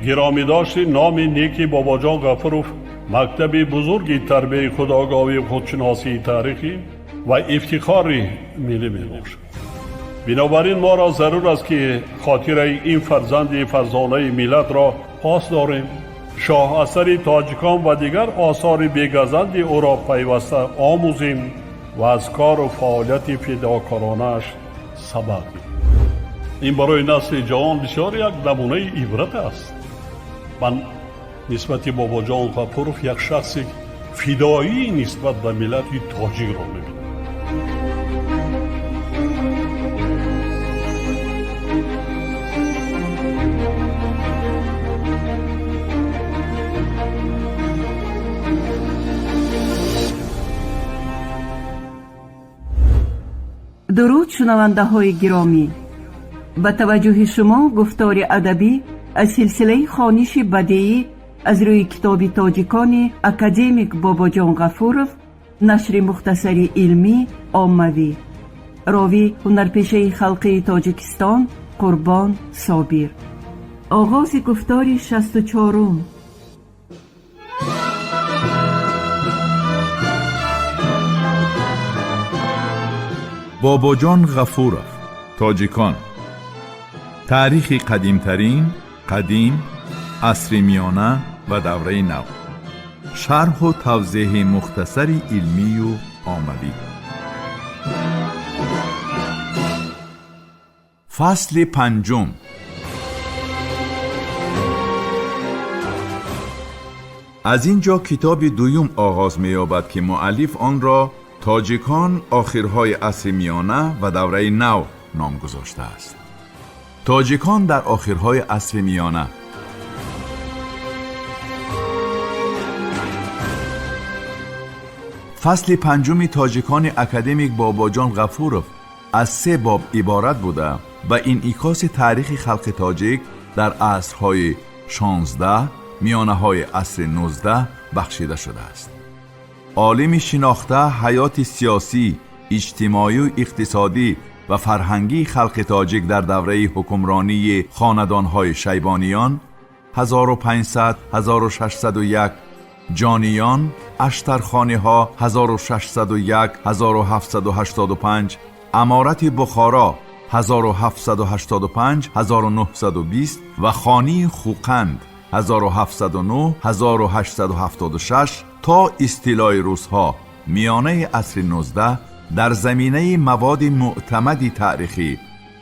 گرامی داشتی نام نیکی بابا جان غفورов مکتب بزرگی تربیت خودآگاهی و خودشناسی تاریخی و افتخار ملی میباشد. بنابراین ما را ضرور است که خاطره این فرزند فرزانه ملت را پاس داریم. شاه اثر تاجیکان و دیگر آثار بی‌گزند او را پیوسته آموزیم و از کار و فعالیت فداکارانه‌اش سبق گیریم. این برای نسل جوان بسیار یک نمونه عبرت است. من نسبت بابا جان غفورов یک شخص فدایی نسبت به ملت تاجیک را می‌بینم. درود شنونده های گرامی، به توجه شما گفتار ادبی از سلسله خوانش بدیعی از روی کتاب تاجیکان اکادمیک بابا جان غفورov، نشر مختصر علمی عاموی، راوی هنرپیشه خلقی تاجیکستان قربان صابر. آغاز گفتار 64. بابا جان غفورov، تاجیکان. تاریخ قدیمترین، قدیم، عصر میانه و دوره نو. شرح و توضیح مختصر علمی و عاموی. فصل 5. از اینجا کتاب دوم آغاز می‌یابد که مؤلف آن را تاجیکان آخرهای عصر میانه و دوره نو نام گذاشته است. تاجیکان در آخرهای عصر میانه. فصل 5 تاجیکان اکادمیک بابا جان غفورov از 3 باب عبارت بوده و این انعکاس تاریخ خلق تاجیک در عصرهای 16 میانه های عصر 19 بخشیده شده است. عالم شناخته حیات سیاسی، اجتماعی و اقتصادی و فرهنگی خلق تاجیک در دوره حکمرانی خاندان‌های شیبانیان 1500 1601، جانیان، اشترخانی‌ها 1601 1785، امارت بخارا 1785 1920 و خانی خوقند 1709 1876 تا اصطلاح روس‌ها میانه عصر 19 در زمینه مواد معتمدی تاریخی،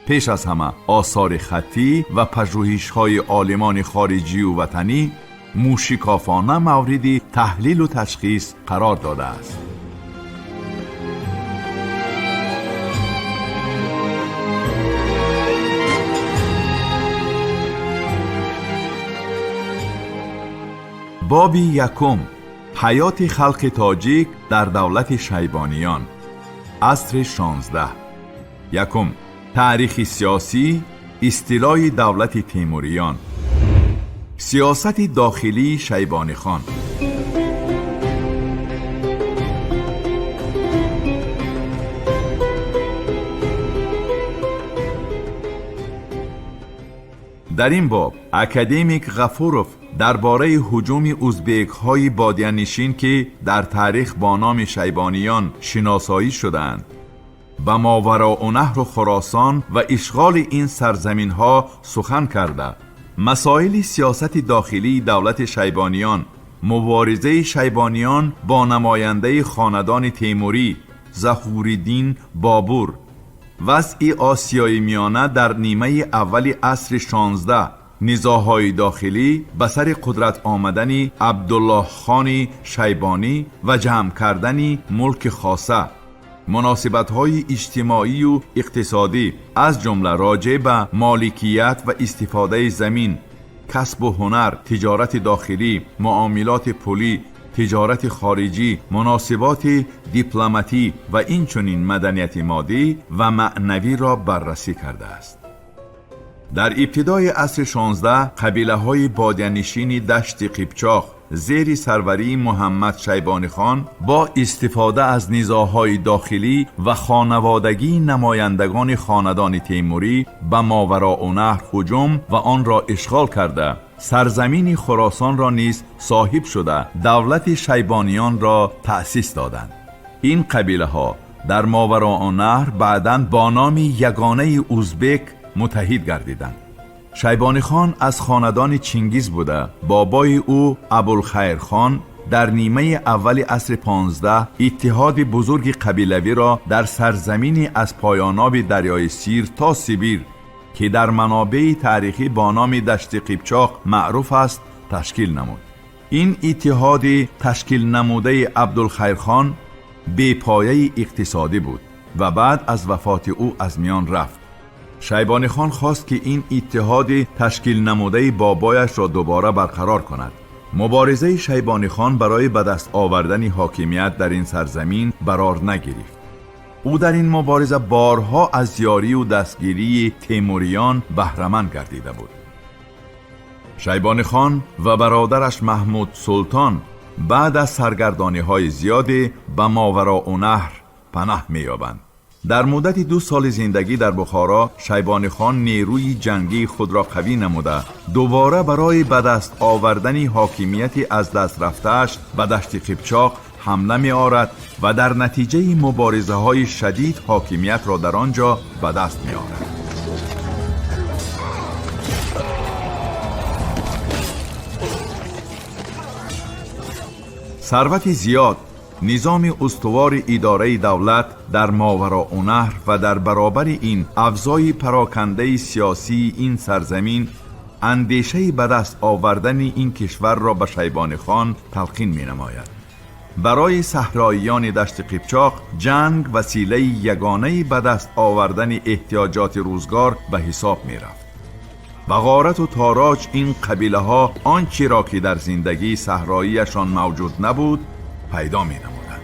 پیش از همه آثار خطی و پژوهش‌های عالمان خارجی و وطنی، موشکافانه موردی تحلیل و تشخیص قرار داده است. باب 1. حیات خلق تاجیک در دولت شیبانیان، عصر 16. 1. تاریخ سیاسی، اصطلاح دولت تیموریان. سیاست داخلی شیبانی خان. در این باب اکادمیک غفورov درباره هجوم ازبک های بادیانشین که در تاریخ با نام شیبانیان شناسایی شدند و ماوراء نهر و خراسان و اشغال این سرزمین ها سخن کرده، مسائل سیاست داخلی دولت شیبانیان، مبارزه شیبانیان با نماینده خاندان تیموری ظهورالدین بابور، وضع آسیای میانه در نیمه اول عصر 16، نزاع‌های داخلی به سر قدرت آمدن عبدالله خان شیبانی و جمع کردن ملک خاصه، مناسبت‌های اجتماعی و اقتصادی از جمله راجع به مالکیت و استفاده زمین، کسب و هنر، تجارت داخلی، معاملات پولی، تجارت خارجی، مناسبات دیپلماتی و اینچنین مدنیت مادی و معنوی را بررسی کرده است. در ابتدای عصر 16 قبیله های بادیانشین دشت قیپچاق زیر سروری محمد شیبانی خان با استفاده از نزاع‌های داخلی و خانوادگی نمایندگان خاندان تیموری به ماوراءالنهر هجوم و آن را اشغال کرده سرزمین خراسان را نیز صاحب شده دولت شیبانیان را تأسیس دادند. این قبیله ها در ماوراءالنهر بعداً با نام یگانه ازبک متحد گردیدند. شیبانی خان از خاندان چنگیز بوده. بابای او ابوالخیر خان در نیمه اول عصر 15 اتحاد بزرگ قبیلوی را در سرزمینی از پایاناب دریای سیر تا سیبیر که در منابع تاریخی با نام دشت قیپچاق معروف است تشکیل نمود. این اتحاد تشکیل نموده عبدالخیر خان بی پایه اقتصادی بود و بعد از وفات او از میان رفت. شیبانی خان خواست که این اتحاد تشکیل نموده بابایش را دوباره برقرار کند. مبارزه شیبانی خان برای به دست آوردن حاکمیت در این سرزمین قرار نگرفت. او در این مبارزه بارها از یاری و دستگیری تیموریان بهره‌مند گردیده بود. شیبانی خان و برادرش محمود سلطان بعد از سرگردانی‌های زیادی به ماوراءالنهر پناه می‌یابند. در مدت 2 سال زندگی در بخارا شیبانی خان نیروی جنگی خود را قوی نموده دوباره برای به دست آوردن حاکمیت از دست رفته‌اش به دشت قیپچاق حمله می آورد و در نتیجه مبارزه های شدید حاکمیت را در آنجا به دست می آورد. ثروت زیاد، نظام استوار اداره دولت در ماوراءالنهر و در برابر این افزای پراکنده سیاسی این سرزمین اندیشه به دست آوردن این کشور را به شیبانی خان تلقین می نماید. برای صحراییان دشت قیپچاق جنگ وسیله یگانه به دست آوردن احتیاجات روزگار به حساب می رفت. و غارت و تاراج این قبیله ها آنچه را که در زندگی صحراییشان موجود نبود پیدا می نمودند.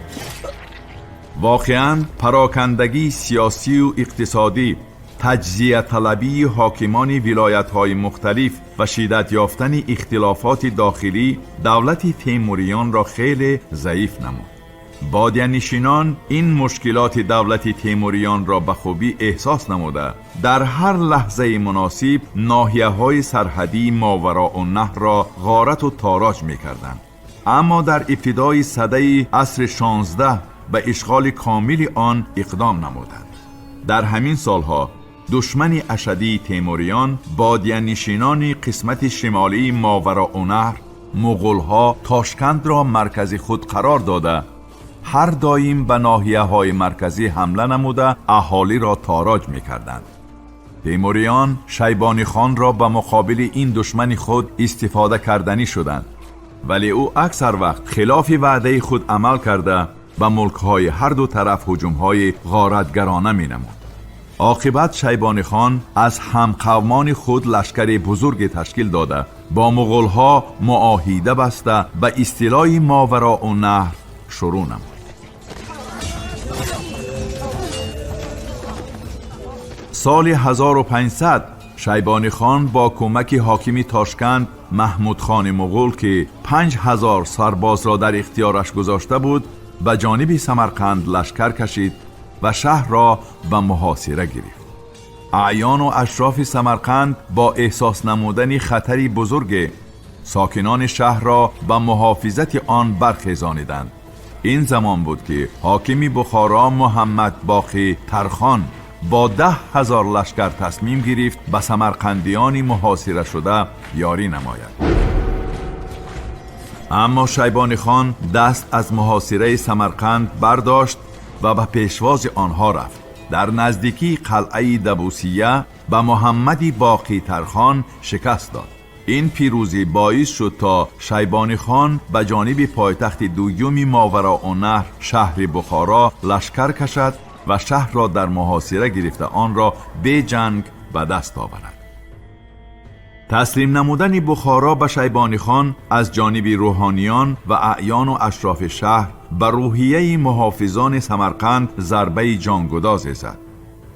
واقعاً پراکندگی سیاسی و اقتصادی، تجزیه طلبی حاکمان ولایت‌های مختلف و شدت یافتن اختلافات داخلی دولت تیموریان را خیلی ضعیف نمود. بادیانشینان این مشکلات دولت تیموریان را به خوبی احساس نموده در هر لحظه مناسب ناحیه‌های سرحدی ماوراءالنهر را غارت و تاراج می‌کردند. اما در ابتدای سده عصر 16 به اشغال کامل آن اقدام نمودند. در همین سالها دشمن اشدی تیموریان بادیانشینان قسمت شمالی ماوراءالنهر مغول‌ها تاشکند را مرکز خود قرار داده هر دایم به ناحیه‌های مرکزی حمله نموده اهالی را تاراج می‌کردند. تیموریان شیبانی خان را به مقابل این دشمن خود استفاده کردنی شدند، ولی او اکثر وقت خلاف وعده خود عمل کرده به ملک‌های هر دو طرف هجوم‌های غارتگرانه می‌نمود. عاقبت شیبانی خان از همقومان خود لشکر بزرگ تشکیل داده با مغول‌ها معاهده بسته به استیلای ماوراءالنهر شروع نمود. سال 1500 شیبانی خان با کمک حاکم تاشکند محمود خان مغول که 5000 سرباز را در اختیارش گذاشته بود به جانب سمرقند لشکر کشید و شهر را به محاصره گرفت. اعیان و اشراف سمرقند با احساس نمودن خطری بزرگ ساکنان شهر را به محافظت آن برخیزانیدند. این زمان بود که حاکم بخارا محمد باقی ترخان با 10,000 لشکر تصمیم گرفت به سمرقندیان محاصره شده یاری نماید. اما شیبانی خان دست از محاصره سمرقند برداشت و به پیشواز آنها رفت. در نزدیکی قلعه دبوسیه به محمد باقی ترخان شکست داد. این پیروزی باعث شد تا شیبانی خان به جانب پایتخت دوم ماوراءالنهر شهر بخارا لشکر کشد و شهر را در محاصره گرفته آن را به جنگ به دست آورد. تسلیم نمودن بخارا به شیبانی خان از جانب روحانیان و اعیان و اشراف شهر بر روحیه محافظان سمرقند ضربه جانگداز زد.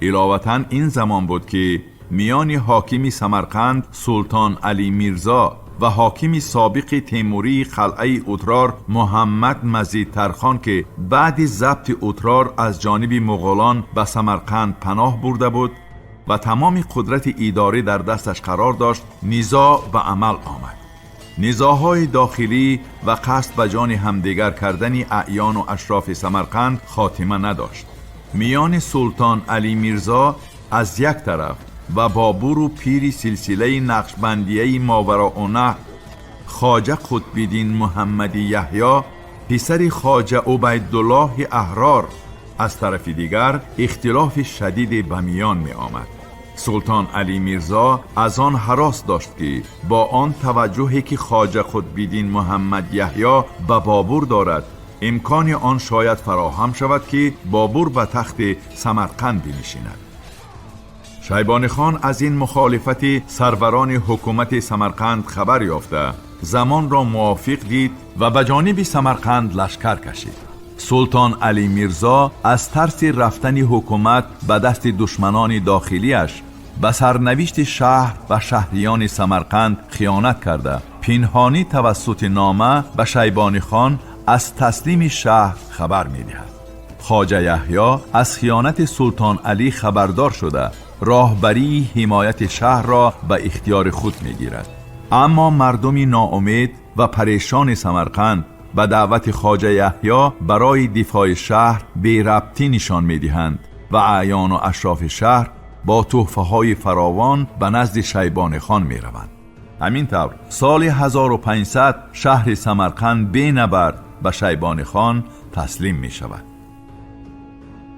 علاوتاً این زمان بود که میان حاکم سمرقند سلطان علی میرزا و حاکم سابق تیموری قلعه اترار محمد مزید ترخان که بعد ضبط اترار از جانب مغولان به سمرقند پناه برده بود و تمام قدرت اداری در دستش قرار داشت، نزاع به عمل آمد. نزاعهای داخلی و قصد به جان همدیگر کردن اعیان و اشراف سمرقند خاتمه نداشت. میان سلطان علی میرزا از یک طرف و بابور و پیر سلسله نقشبندیه ماوراءالنهر خواجه قطب‌الدین محمد یحیی پسر خواجه عبیدالله احرار از طرف دیگر اختلاف شدید به میان می آمد. سلطان علی میرزا از آن هراس داشت که با آن توجهی که خواجه قطب‌الدین محمد یحیی به بابور دارد، امکان آن شاید فراهم شود که بابور به تخت سمرقند بنشیند. شیبانی خان از این مخالفت سروران حکومت سمرقند خبر یافته زمان را موافق دید و به جانب سمرقند لشکر کشید. سلطان علی میرزا از ترس رفتن حکومت به دست دشمنان داخلیش به سرنوشت شهر و شهریان سمرقند خیانت کرده، پنهانی توسط نامه به شیبانی خان از تسلیم شهر خبر می‌دهد. خواجه یحیی از خیانت سلطان علی خبردار شده راهبری حمایت شهر را به اختیار خود می‌گیرد. اما مردم ناامید و پریشان سمرقند به دعوت خواجه یحیی برای دفاع شهر بی ربطی نشان می‌دهند و اعیان و اشراف شهر با تحفه‌های فراوان به نزد شیبانی خان می‌روند. همین طور سال 1500 شهر سمرقند بی نبرد به شیبانی خان تسلیم می شود.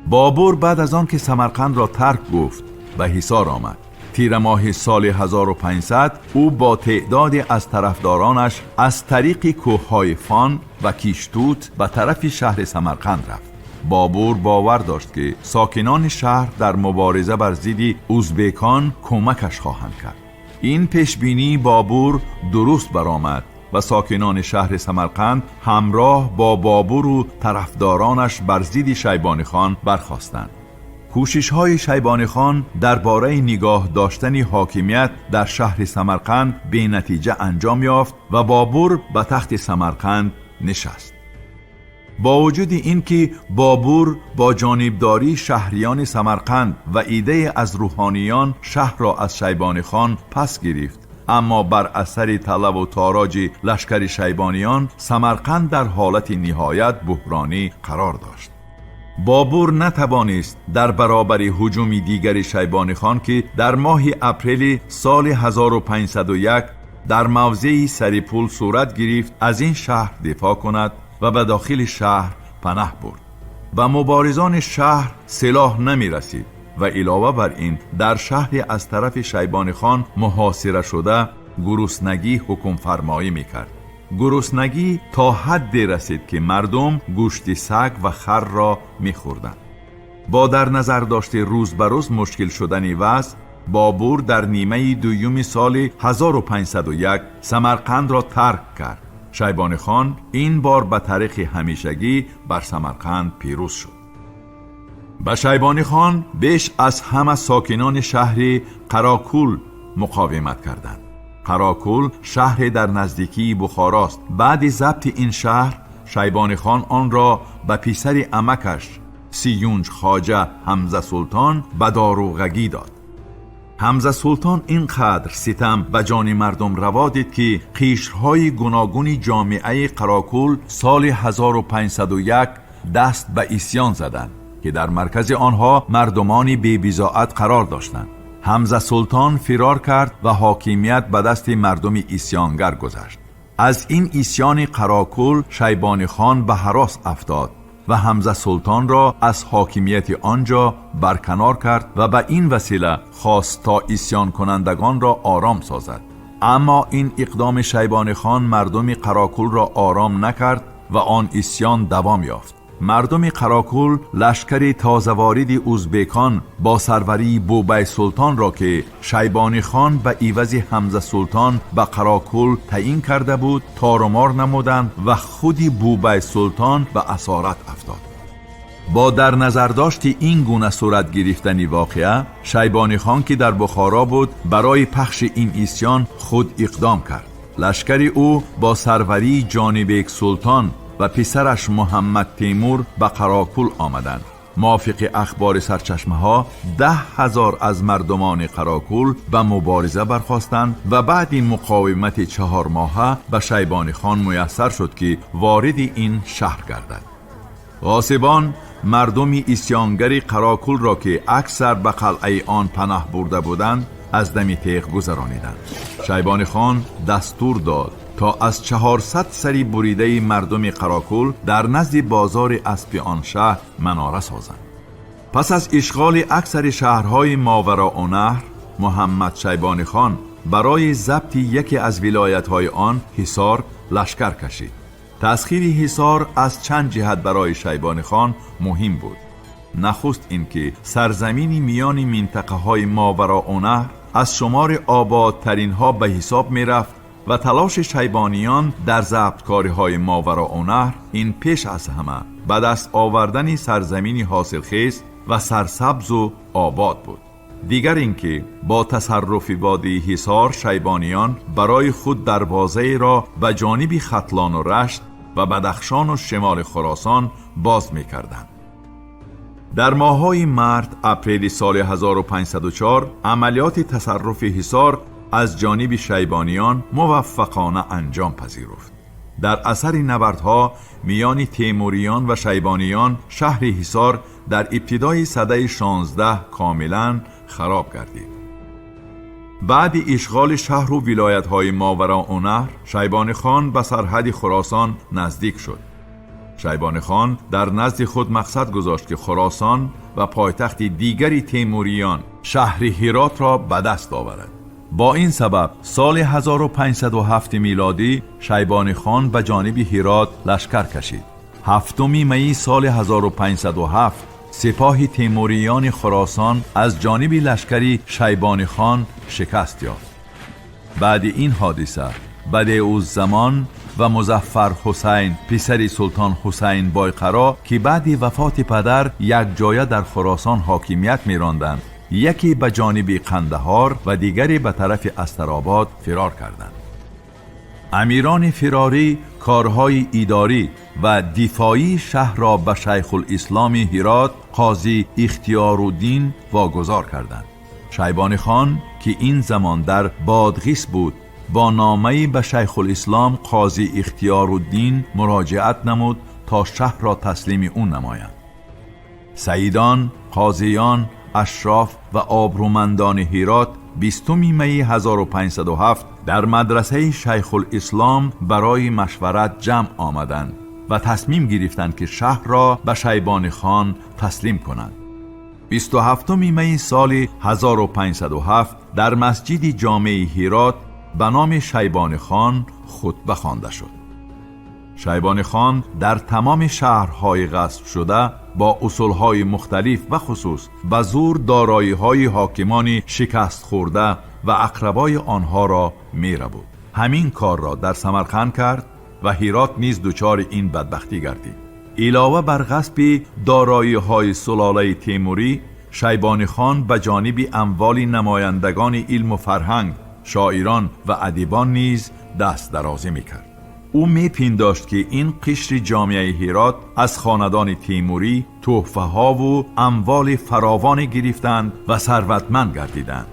بابور بعد از آن که سمرقند را ترک گفت به حصار آمد. تیر ماه سال 1500 او با تعدادی از طرفدارانش از طریق کوههای فان و کیشتوت به طرف شهر سمرقند رفت. بابور باور داشت که ساکنان شهر در مبارزه بر ضد ازبکان کمکش خواهند کرد. این پیشبینی بابور درست برآمد و ساکنان شهر سمرقند همراه با بابور و طرفدارانش بر ضد شیبانی خان برخاستند. کوشش‌های شیبانی خان درباره نگاه داشتن حاکمیت در شهر سمرقند به نتیجه انجام یافت و بابور به تخت سمرقند نشست. با وجود اینکه بابور با جانبداری شهریان سمرقند و ایده از روحانیان شهر را از شیبانی خان پس گرفت، اما بر اثر طلب و تاراج لشکر شیبانیان سمرقند در حالت نهایت بحرانی قرار داشت. بابور نتوانست در برابر هجوم دیگر شیبانی خان که در ماه اپریل سال 1501 در موضع سریپول صورت گرفت از این شهر دفاع کند و به داخل شهر پناه برد. و مبارزان شهر سلاح نمی رسید و علاوه بر این در شهر از طرف شیبانی خان محاصره شده گرسنگی حکم فرمایی می کرد. گرسنگی تا حدی رسید که مردم گوشت سگ و خر را می خوردند. با در نظر داشته روز به روز مشکل شدن وضع، بابور در نیمه دوم سال 1501 سمرقند را ترک کرد. شیبانی خان این بار به طریق همیشگی بر سمرقند پیروز شد. به شیبانی خان بیش از همه ساکنان شهر قراکول مقاومت کردند. قراکول شهر در نزدیکی بخاراست. بعد ضبط این شهر، شیبانی خان آن را به پسر عمکش سیونج خواجه حمزه سلطان به داروغگی داد. حمزه سلطان اینقدر ستم به جان مردم روا دید که قشرهای گوناگون جامعه قراکول سال 1501 دست به عصیان زدند که در مرکز آنها مردمان بی بضاعت قرار داشتند. حمزه سلطان فرار کرد و حاکمیت به دست مردم عصیانگر گذشت. از این عصیان قراکول شیبانی خان به هراس افتاد و حمزه سلطان را از حاکمیت آنجا برکنار کرد و به این وسیله خواست تا عصیان کنندگان را آرام سازد. اما این اقدام شیبانی خان مردم قراکول را آرام نکرد و آن عصیان دوام یافت. مردم قراکول لشکر تازه وارد ازبکان با سروری بوبای سلطان را که شیبانی خان به عوض حمزه سلطان به قراکول تعیین کرده بود تارومار نمودند و خودی بوبای سلطان به اسارت افتاد. با در نظر داشت این گونه صورت گرفتن واقعه، شیبانی خان که در بخارا بود برای پخش این عصیان خود اقدام کرد. لشکر او با سروری جانبیک سلطان و پسرش محمد تیمور به قراکل آمدند. موافق اخبار سرچشمه ها 10,000 از مردمان قراکل به مبارزه برخاستند و بعد این مقاومت 4 ماهه به شیبانی خان میسر شد که وارد این شهر گردد. غاصبان مردم اسیانگر قراکل را که اکثر به قلعه آن پناه برده بودند از دم تیغ گذرانیدند. شیبانی خان دستور داد تا از 400 سری بریده مردم قراکل در نزد بازار اسب آن شهر مناره سازند. پس از اشغال اکثر شهرهای ماوراء نهر، محمد شیبانی خان برای ضبط یکی از ولایت‌های آن حصار لشکر کشید. تسخیر حصار از چند جهت برای شیبانی خان مهم بود. نخست اینکه سرزمینی میان منطقه های ماوراء نهر از شمار آبادترین ها به حساب می رفت و تلاش شیبانیان در ضبط کاری های ماوراء نهر این پیش از همه به دست آوردن سرزمینی حاصلخیز و سرسبز و آباد بود. دیگر اینکه با تصرف وادی حصار شیبانیان برای خود دروازه را به جانب ختلان و رشت و بدخشان و شمال خراسان باز می کردند. در ماه‌های مارت اپریل سال 1504 عملیات تصرف حصار از جانب شیبانیان موفقانه انجام پذیرفت. در اثر نبردها میان تیموریان و شیبانیان شهر حصار در ابتدای سده 16 کاملا خراب گردید. بعد اشغال شهر و ولایت‌های ماوراء نهر، شیبانی خان به سرحد خراسان نزدیک شد. شیبانی خان در نزد خود مقصد گذاشت که خراسان و پایتخت دیگری تیموریان شهر هرات را به دست آورد. با این سبب سال 1507 میلادی شیبانی خان به جانب هرات لشکر کشید. 7 می سال 1507 سپاه تیموریان خراسان از جانب لشکری شیبانی خان شکست یافت. بعد این حادثه بدیع‌الزمان و مظفر حسین پسر سلطان حسین بایقرا که بعد وفات پدر یک جایه در خراسان حاکمیت می‌راندند، یکی به جانب قندهار و دیگری به طرف استرآباد فرار کردند. امیران فراری کارهای اداری و دفاعی شهر را به شیخ الاسلام هرات قاضی اختیارالدین واگذار کردند. شیبانی خان که این زمان در بادغیس بود با نامه‌ای به شیخ الاسلام قاضی اختیارالدین مراجعت نمود تا شهر را تسلیم او نمایند. سیدان، قاضیان، اشراف و آبرومندان هرات 20 می 1507 در مدرسه شیخ الاسلام برای مشورت جمع آمدند و تصمیم گرفتند که شهر را به شیبانی خان تسلیم کنند. 27 می سال 1507 در مسجد جامع هرات به نام شیبانی خان خطبه خوانده شد. شیبانی خان در تمام شهرهای غصب شده با اصولهای مختلف و خصوص به زور دارایی‌های حاکمان شکست خورده و اقربای آنها را می‌ربود. همین کار را در سمرقند کرد و هرات نیز دچار این بدبختی گردید. علاوه بر غصب دارایی‌های سلاله تیموری، شیبانی خان به جانب اموال نمایندگان علم و فرهنگ، شاعران و ادیبان نیز دست درازی می‌کرد. او می‌پنداشت که این قشر جامعه هرات از خاندان تیموری تحفه‌ها و اموال فراوان گرفتند و ثروتمند گردیدند.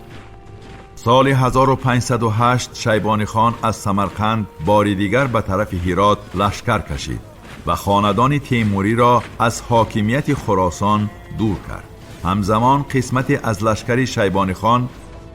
سال 1508 شیبانی خان از سمرقند بار دیگر به طرف هرات لشکر کشید و خاندان تیموری را از حاکمیت خراسان دور کرد. همزمان قسمت از لشکر شیبانی خان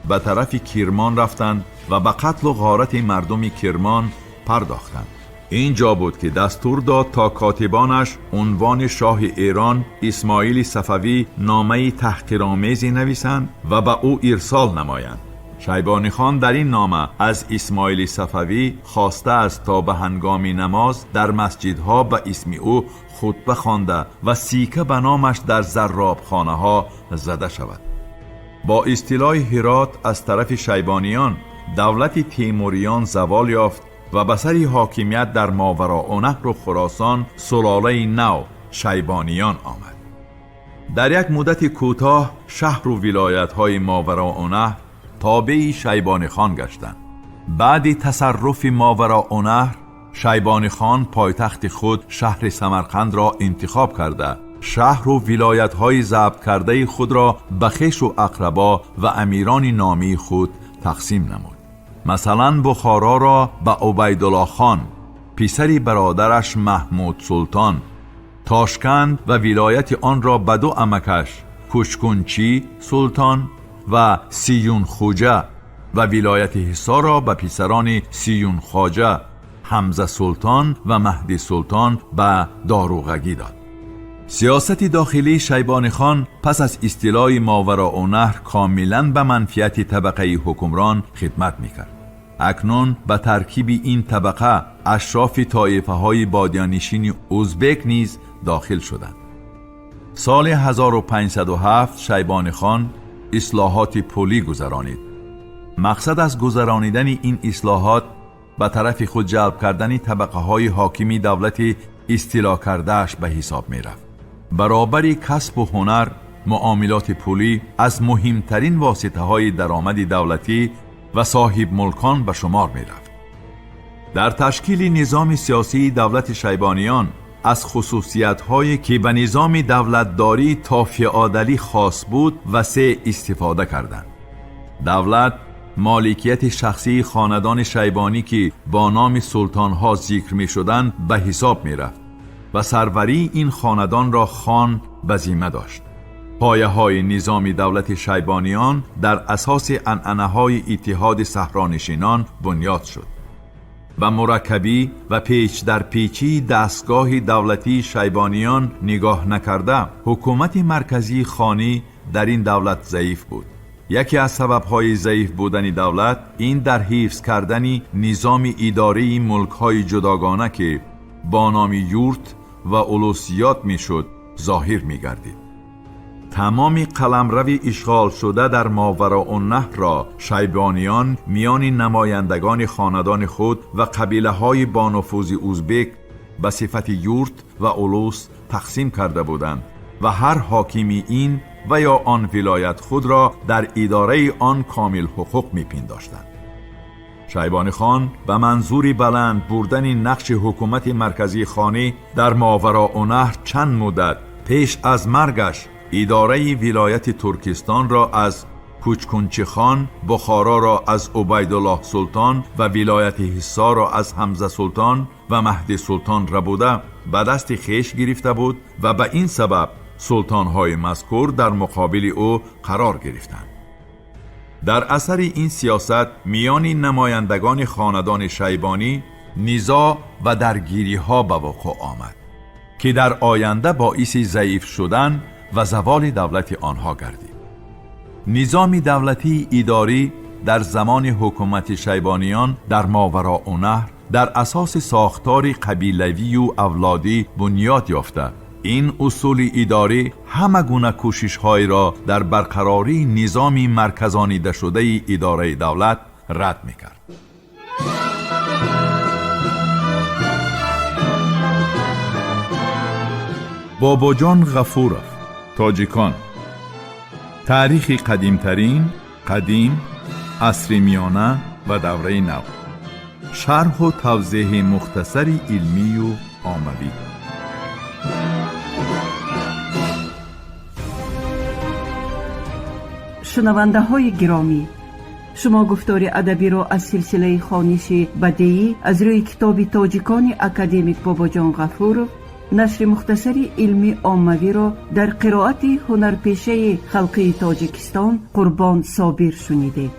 به طرف کرمان رفتند و به قتل و غارت مردم کرمان پرداختند. اینجا بود که دستور داد تا کاتبانش عنوان شاه ایران اسماعیل صفوی نامه تحقیرآمیزی نویسند و به او ارسال نمایند. شیبانی خان در این نامه از اسماعیل صفوی خواسته است تا به هنگام نماز در مسجدها به اسم او خطبه خوانده و سیکه به نامش در زرابخانه ها زده شود. با استیلای هرات از طرف شیبانیان دولت تیموریان زوال یافت و به سر حاکمیت در ماوراء نهر و خراسان سلاله نو شیبانیان آمد. در یک مدت کوتاه شهر و ولایت‌های ماوراء نهر تابع شیبانی خان گشتند. بعد تصرف ماوراءالنهر، شیبانی خان پایتخت خود شهر سمرقند را انتخاب کرده، شهر و ولایت‌های ضبط کرده خود را به خویش و اقربا و امیران نامی خود تقسیم نمود. مثلا بخارا را به عبیدالله خان، پسر برادرش محمود سلطان، تاشکند و ولایت آن را به دو عمکش کوچکنچی سلطان و سیون خوجه و ولایت حصار را به پسران سیون خواجه، حمزه سلطان و مهدی سلطان به داروغگی داد. سیاست داخلی شیبانی خان پس از استیلای ماوراءالنهر کاملا به منفعت طبقه حکمران خدمت میکرد. اکنون به ترکیب این طبقه اشراف طایفه های بادیانشین ازبک نیز داخل شدند. سال 1507 شیبانی خان اصلاحات پلی گذرانید. مقصد از گذرانیدن این اصلاحات به طرف خود جلب کردن طبقه های حاکمی دولت استیلا کردهش به حساب می رفت. برابر کسب و هنر، معاملات پولی از مهمترین واسطه های درآمد دولتی و صاحب ملکان به شمار می رفت. در تشکیل نظام سیاسی دولت شیبانیان از خصوصیت هایی که به نظام دولتداری تا فئودالی خاص بود وسیع استفاده کردند. دولت مالکیت شخصی خاندان شیبانی که با نام سلطان ها ذکر می شدند به حساب می رفت و سروری این خاندان را خان به ذمه داشت. پایه های نظام دولت شیبانیان در اساس عنعنه های اتحاد صحرانشینان بنیاد شد. و مرکبی و پیچ در پیچی دستگاه دولتی شیبانیان نگاه نکرده، حکومت مرکزی خانی در این دولت ضعیف بود. یکی از سبب‌های ضعیف بودن دولت این در حفظ کردن نظام اداری ملک‌های جداگانه که با نام یورت و اولوسیات میشد ظاهر می‌گردید. تمام قلمرو اشغال شده در ماوراءالنهر را شیبانیان میان نمایندگان خاندان خود و قبیله‌های با نفوذ ازبک به صفت یورت و اولوس تقسیم کرده بودند و هر حاکمی این و یا آن ولایت خود را در اداره آن کامل حقوق میپنداشتند. شیبانی خان به منظور بلند بردن نقش حکومت مرکزی خانی در ماوراءالنهر چند مدت پیش از مرگش اداره ولایت ترکستان را از کوچکنچی خان، بخارا را از عبیدالله سلطان و ولایت حصار را از حمزه سلطان و مهدی سلطان ربوده به دست خویش گرفته بود و به این سبب سلطان‌های مذکور در مقابل او قرار گرفتند. در اثر این سیاست میان نمایندگان خاندان شیبانی نزاع و درگیری‌ها به وقوع آمد که در آینده باعث ضعیف شدن و زوال دولت آنها گردید. نظام دولتی اداری در زمان حکومت شیبانیان در ماوراءالنهر در اساس ساختار قبیلوی و اولادی بنیاد یافته. این اصول اداری همه گونه کوشش‌های را در برقراری نظامی مرکزانیده شده اداره دولت رد می‌کرد. باباجان غفورов، تاجیکان. تاریخ قدیمترین، قدیم، عصر میانه و دوره نو. شرح و توضیح مختصری علمی و عاموی. شنونده های گرامی، شما گفتار ادبی را از سلسله خوانش بدیعی از روی کتاب تاجیکان اکادمیک باباجان غفورov، نشر مختصری علمی عاموی را در قرائت هنرپیشه خلقی تاجیکستان قربان صابر شنیدید.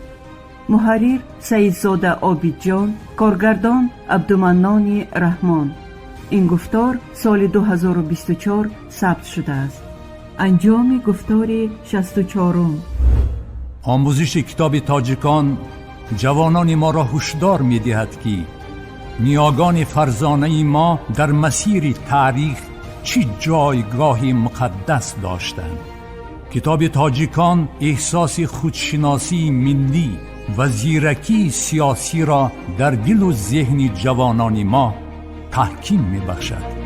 محرر سیدزاده عابدجان، کارگردان عبدالمنان رحمان. این گفتار سال 2024 ثبت شده است. انجام گفتار 64. آموزش کتاب تاجیکان جوانان ما را هشدار می دهد که نیاگان فرزانه ما در مسیر تاریخ چه جایگاه مقدس داشتند. کتاب تاجیکان احساس خودشناسی ملی و زیرکی سیاسی را در دل و ذهن جوانان ما تحکیم می بخشد.